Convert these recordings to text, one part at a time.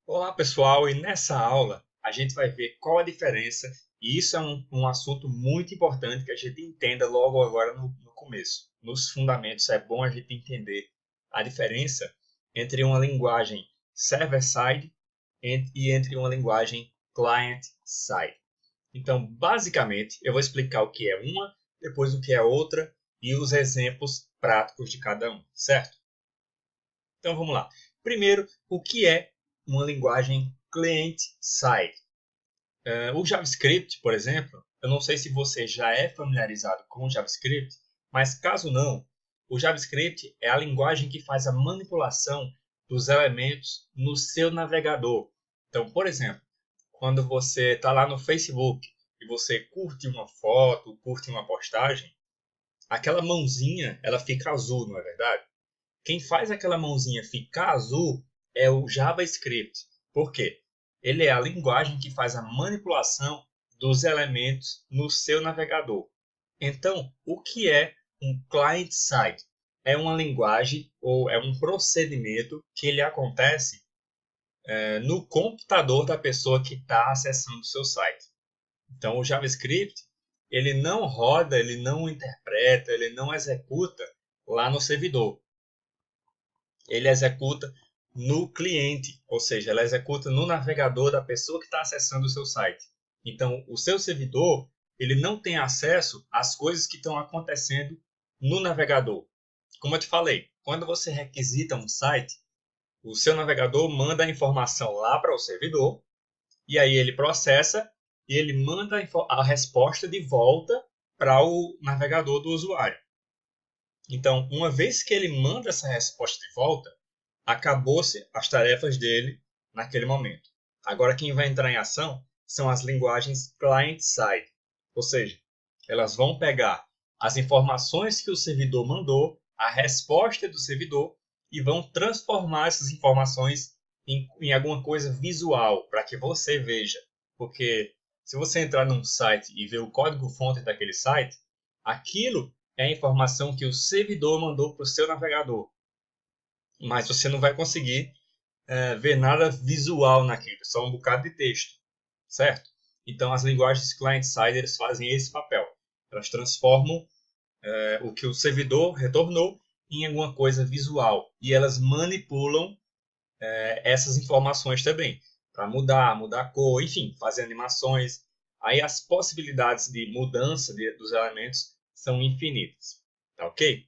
Olá pessoal, e nessa aula a gente vai ver qual a diferença, e isso é um assunto muito importante que a gente entenda logo agora no começo. Nos fundamentos é bom a gente entender a diferença entre uma linguagem server-side e entre uma linguagem client-side. Então, basicamente, eu vou explicar o que é uma, depois o que é outra e os exemplos práticos de cada um, certo? Então vamos lá. Primeiro, o que é uma linguagem client-side? O JavaScript, por exemplo, eu não sei se você já é familiarizado com o JavaScript, mas caso não, o JavaScript é a linguagem que faz a manipulação dos elementos no seu navegador. Então, por exemplo, quando você está lá no Facebook e você curte uma foto, curte uma postagem, aquela mãozinha ela fica azul, não é verdade? Quem faz aquela mãozinha ficar azul é o JavaScript. Por quê? Ele é a linguagem que faz a manipulação dos elementos no seu navegador. Então, o que é um client-side? É uma linguagem ou é um procedimento que ele acontece no computador da pessoa que está acessando o seu site. Então, o JavaScript ele não roda, ele não interpreta, ele não executa lá no servidor. Ele executa no cliente, ou seja, ela executa no navegador da pessoa que está acessando o seu site. Então, o seu servidor ele não tem acesso às coisas que estão acontecendo no navegador. Como eu te falei, quando você requisita um site, o seu navegador manda a informação lá para o servidor, e aí ele processa e ele manda a resposta de volta para o navegador do usuário. Então, uma vez que ele manda essa resposta de volta, acabou-se as tarefas dele naquele momento. Agora, quem vai entrar em ação são as linguagens client-side, ou seja, elas vão pegar as informações que o servidor mandou, a resposta do servidor, e vão transformar essas informações em alguma coisa visual, para que você veja. Porque se você entrar num site e ver o código-fonte daquele site, aquilo é a informação que o servidor mandou para o seu navegador. Mas você não vai conseguir ver nada visual naquilo, só um bocado de texto, certo? Então, as linguagens client-side fazem esse papel. Elas transformam o que o servidor retornou em alguma coisa visual. E elas manipulam essas informações também, para mudar a cor, enfim, fazer animações. Aí as possibilidades de mudança dos elementos são infinitas, tá ok?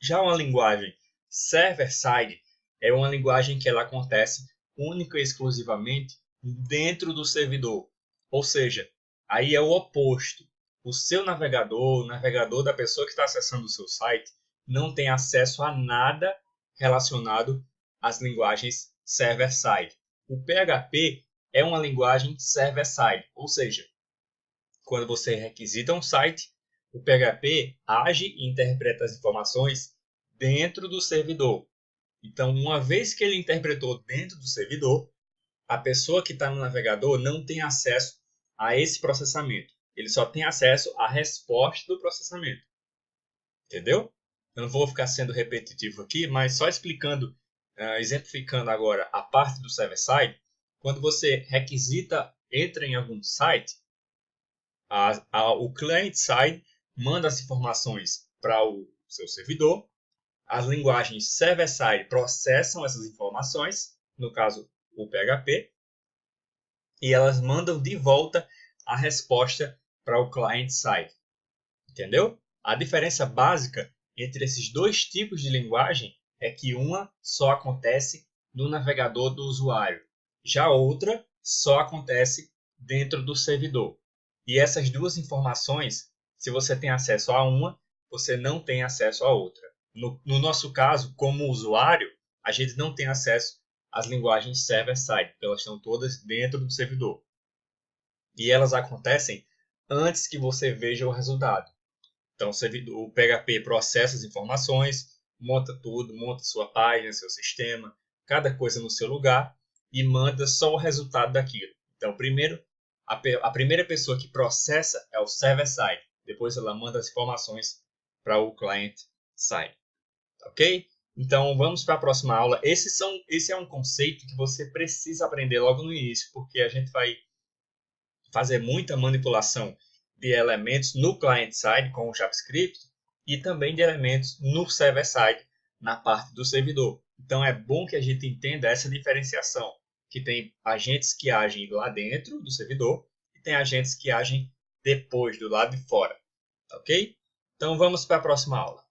Já uma linguagem server-side é uma linguagem que ela acontece única e exclusivamente dentro do servidor. Ou seja, aí é o oposto. O seu navegador, o navegador da pessoa que está acessando o seu site, não tem acesso a nada relacionado às linguagens server-side. O PHP é uma linguagem server-side, ou seja, quando você requisita um site, o PHP age e interpreta as informações dentro do servidor. Então, uma vez que ele interpretou dentro do servidor, a pessoa que está no navegador não tem acesso a esse processamento. Ele só tem acesso à resposta do processamento. Entendeu? Eu não vou ficar sendo repetitivo aqui, mas só explicando, exemplificando agora a parte do server-side. Quando você requisita, entra em algum site, o client-side manda as informações para o seu servidor. As linguagens server-side processam essas informações, no caso o PHP, e elas mandam de volta a resposta para o client-side. Entendeu? A diferença básica entre esses dois tipos de linguagem é que uma só acontece no navegador do usuário, já a outra só acontece dentro do servidor. E essas duas informações, se você tem acesso a uma, você não tem acesso à outra. No nosso caso, como usuário, a gente não tem acesso às linguagens server-side, porque elas estão todas dentro do servidor. E elas acontecem antes que você veja o resultado. Então, o PHP processa as informações, monta tudo, monta sua página, seu sistema, cada coisa no seu lugar e manda só o resultado daquilo. Então, primeiro, a primeira pessoa que processa é o server-side. Depois ela manda as informações para o client-side. ok? Então, vamos para a próxima aula. Esse é um conceito que você precisa aprender logo no início, porque a gente vai fazer muita manipulação de elementos no client-side com o JavaScript e também de elementos no server-side, na parte do servidor. Então, é bom que a gente entenda essa diferenciação, que tem agentes que agem lá dentro do servidor e tem agentes que agem depois, do lado de fora. Ok? Então, vamos para a próxima aula.